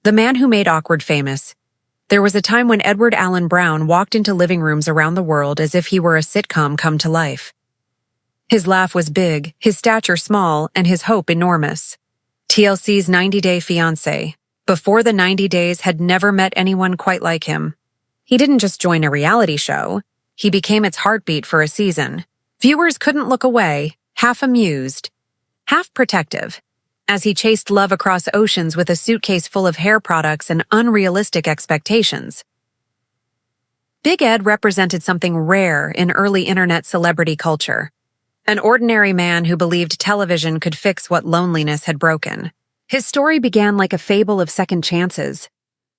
The man who made awkward famous. There was a time when Edward Allen Brown walked into living rooms around the world as if he were a sitcom come to life. His laugh was big, his stature small, and his hope enormous. TLC's 90-Day Fiancé. Before the 90 days, had never met anyone quite like him. He didn't just join a reality show. He became its heartbeat for a season. Viewers couldn't look away, half amused, half protective, as he chased love across oceans with a suitcase full of hair products and unrealistic expectations. Big Ed represented something rare in early internet celebrity culture. An ordinary man who believed television could fix what loneliness had broken. His story began like a fable of second chances.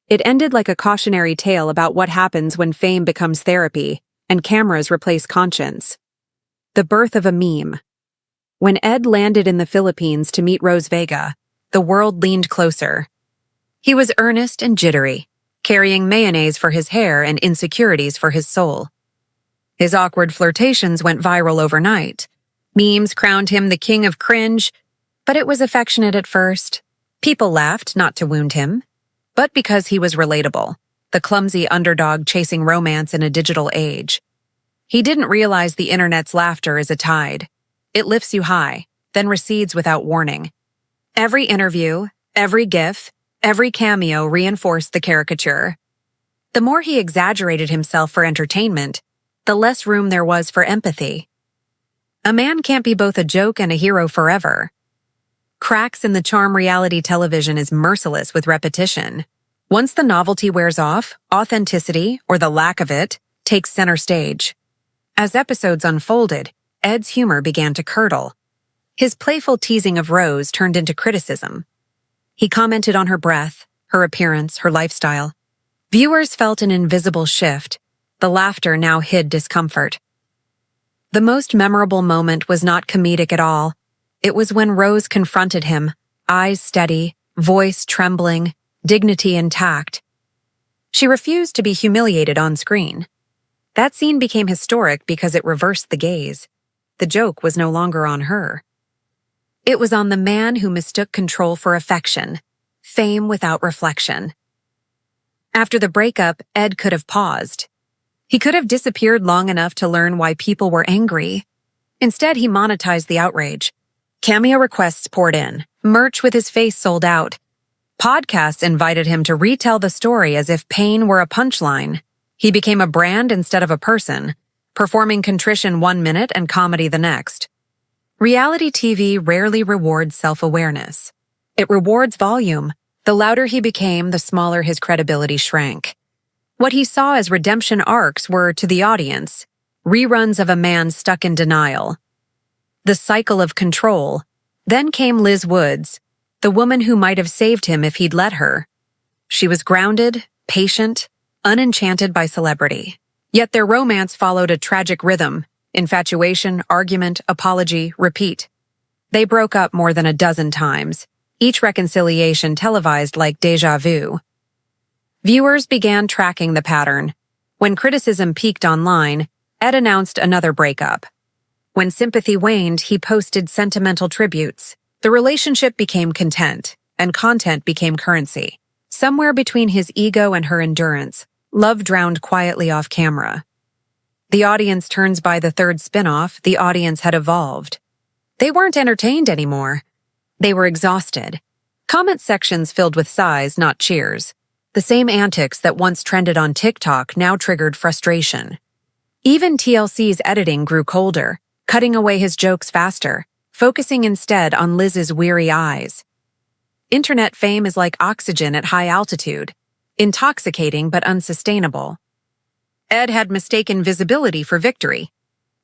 It ended like a cautionary tale about what happens when fame becomes therapy and cameras replace conscience. The birth of a meme. When Ed landed in the Philippines to meet Rose Vega, the world leaned closer. He was earnest and jittery, carrying mayonnaise for his hair and insecurities for his soul. His awkward flirtations went viral overnight. Memes crowned him the king of cringe, but it was affectionate at first. People laughed not to wound him, but because he was relatable, the clumsy underdog chasing romance in a digital age. He didn't realize the internet's laughter is a tide. It lifts you high, then recedes without warning. Every interview, every gif, every cameo reinforced the caricature. The more he exaggerated himself for entertainment, the less room there was for empathy. A man can't be both a joke and a hero forever. Cracks in the charm reality television is merciless with repetition. Once the novelty wears off, authenticity, or the lack of it, takes center stage. As episodes unfolded, Ed's humor began to curdle. His playful teasing of Rose turned into criticism. He commented on her breath, her appearance, her lifestyle. Viewers felt an invisible shift. The laughter now hid discomfort. The most memorable moment was not comedic at all. It was when Rose confronted him, eyes steady, voice trembling, dignity intact. She refused to be humiliated on screen. That scene became historic because it reversed the gaze. The joke was no longer on her. It was on the man who mistook control for affection, fame without reflection. After the breakup, Ed could have paused. He could have disappeared long enough to learn why people were angry. Instead, he monetized the outrage. Cameo requests poured in. Merch with his face sold out. Podcasts invited him to retell the story as if pain were a punchline. He became a brand instead of a person, performing contrition 1 minute and comedy the next. Reality TV rarely rewards self-awareness. It rewards volume. The louder he became, the smaller his credibility shrank. What he saw as redemption arcs were, to the audience, reruns of a man stuck in denial. The cycle of control. Then came Liz Woods, the woman who might have saved him if he'd let her. She was grounded, patient, unenchanted by celebrity. Yet their romance followed a tragic rhythm: infatuation, argument, apology, repeat. They broke up more than a dozen times, each reconciliation televised like déjà vu. Viewers began tracking the pattern. When criticism peaked online, Ed announced another breakup. When sympathy waned, he posted sentimental tributes. The relationship became content, and content became currency. Somewhere between his ego and her endurance, love drowned quietly off camera. The audience turns by the third spin-off. The audience had evolved. They weren't entertained anymore. They were exhausted. Comment sections filled with sighs, not cheers. The same antics that once trended on TikTok now triggered frustration. Even TLC's editing grew colder, cutting away his jokes faster, focusing instead on Liz's weary eyes. Internet fame is like oxygen at high altitude, intoxicating but unsustainable. Ed had mistaken visibility for victory.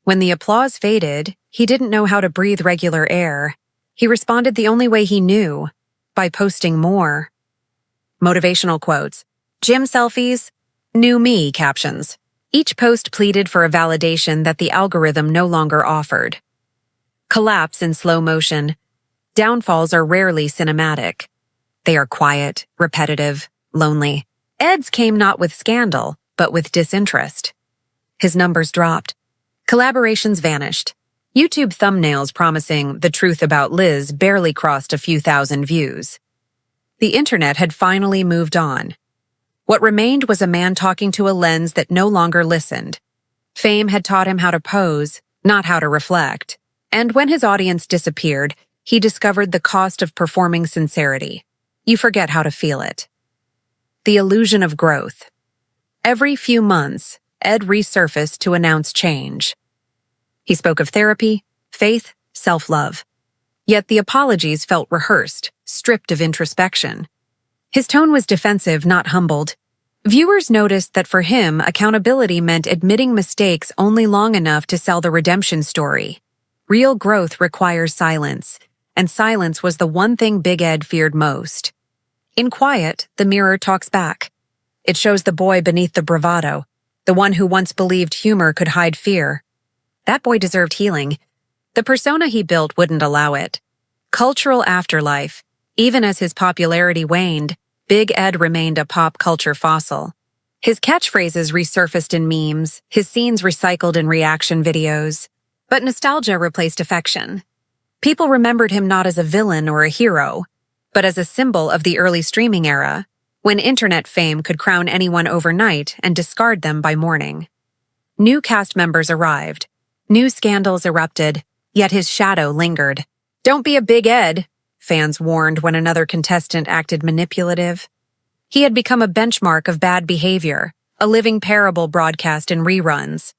When the applause faded, he didn't know how to breathe regular air. He responded the only way he knew, by posting more. Motivational quotes, gym selfies, new me captions. Each post pleaded for a validation that the algorithm no longer offered. Collapse in slow motion. Downfalls are rarely cinematic. They are quiet, repetitive, lonely. Ed's came not with scandal, but with disinterest. His numbers dropped. Collaborations vanished. YouTube thumbnails promising the truth about Liz barely crossed a few thousand views. The internet had finally moved on. What remained was a man talking to a lens that no longer listened. Fame had taught him how to pose, not how to reflect. And when his audience disappeared, he discovered the cost of performing sincerity. You forget how to feel it. The illusion of growth. Every few months, Ed resurfaced to announce change. He spoke of therapy, faith, self-love. Yet the apologies felt rehearsed, stripped of introspection. His tone was defensive, not humbled. Viewers noticed that for him, accountability meant admitting mistakes only long enough to sell the redemption story. Real growth requires silence, and silence was the one thing Big Ed feared most. In quiet, the mirror talks back. It shows the boy beneath the bravado, the one who once believed humor could hide fear. That boy deserved healing. The persona he built wouldn't allow it. Cultural afterlife. Even as his popularity waned, Big Ed remained a pop culture fossil. His catchphrases resurfaced in memes, his scenes recycled in reaction videos. But nostalgia replaced affection. People remembered him not as a villain or a hero, but as a symbol of the early streaming era, when internet fame could crown anyone overnight and discard them by morning. New cast members arrived. New scandals erupted, yet his shadow lingered. "Don't be a Big Ed," fans warned when another contestant acted manipulative. He had become a benchmark of bad behavior, a living parable broadcast in reruns.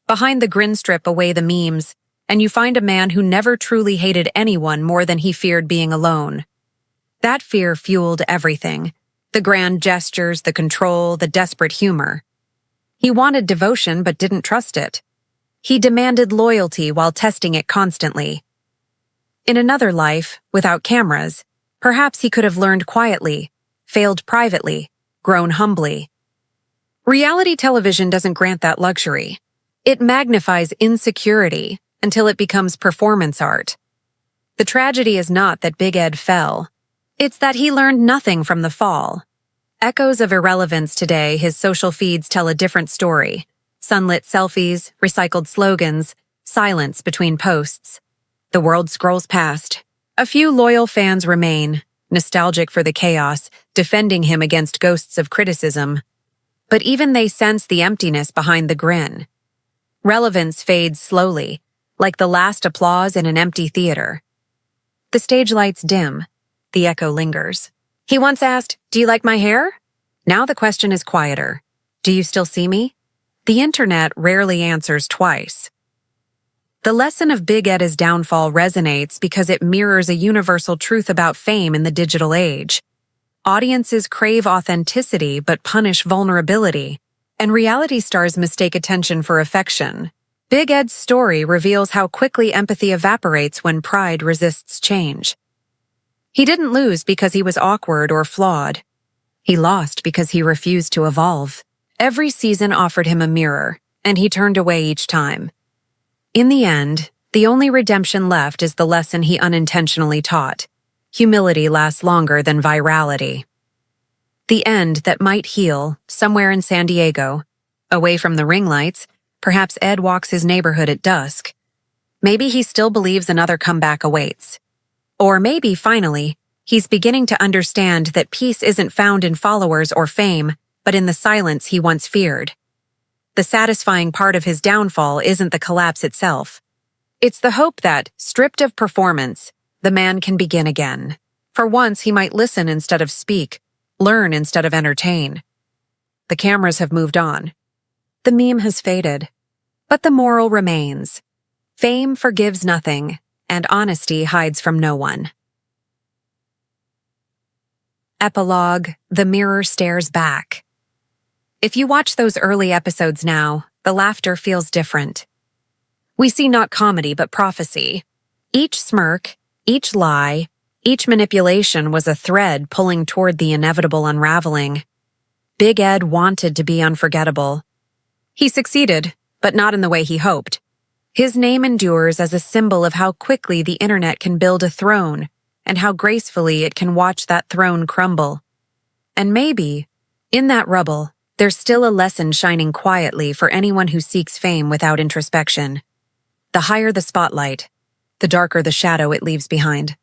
Behind the grin strip away the memes, and you find a man who never truly hated anyone more than he feared being alone. That fear fueled everything. The grand gestures, the control, the desperate humor. He wanted devotion but didn't trust it. He demanded loyalty while testing it constantly. In another life, without cameras, perhaps he could have learned quietly, failed privately, grown humbly. Reality television doesn't grant that luxury. It magnifies insecurity until it becomes performance art. The tragedy is not that Big Ed fell. It's that he learned nothing from the fall. Echoes of irrelevance today, his social feeds tell a different story. Sunlit selfies, recycled slogans, silence between posts. The world scrolls past. A few loyal fans remain, nostalgic for the chaos, defending him against ghosts of criticism. But even they sense the emptiness behind the grin. Relevance fades slowly, like the last applause in an empty theater. The stage lights dim. The echo lingers. He once asked, "Do you like my hair?" Now the question is quieter. "Do you still see me?" The internet rarely answers twice. The lesson of Big Ed's downfall resonates because it mirrors a universal truth about fame in the digital age. Audiences crave authenticity but punish vulnerability, and reality stars mistake attention for affection. Big Ed's story reveals how quickly empathy evaporates when pride resists change. He didn't lose because he was awkward or flawed. He lost because he refused to evolve. Every season offered him a mirror, and he turned away each time. In the end, the only redemption left is the lesson he unintentionally taught. Humility lasts longer than virality. The end that might heal, somewhere in San Diego. Away from the ring lights, perhaps Ed walks his neighborhood at dusk. Maybe he still believes another comeback awaits. Or maybe, finally, he's beginning to understand that peace isn't found in followers or fame, but in the silence he once feared. The satisfying part of his downfall isn't the collapse itself. It's the hope that, stripped of performance, the man can begin again. For once, he might listen instead of speak, learn instead of entertain. The cameras have moved on. The meme has faded. But the moral remains. Fame forgives nothing, and honesty hides from no one. Epilogue: The mirror stares back. If you watch those early episodes now, the laughter feels different. We see not comedy but prophecy. Each smirk, each lie, each manipulation was a thread pulling toward the inevitable unraveling. Big Ed wanted to be unforgettable. He succeeded, but not in the way he hoped. His name endures as a symbol of how quickly the internet can build a throne and how gracefully it can watch that throne crumble. And maybe, in that rubble, there's still a lesson shining quietly for anyone who seeks fame without introspection. The higher the spotlight, the darker the shadow it leaves behind.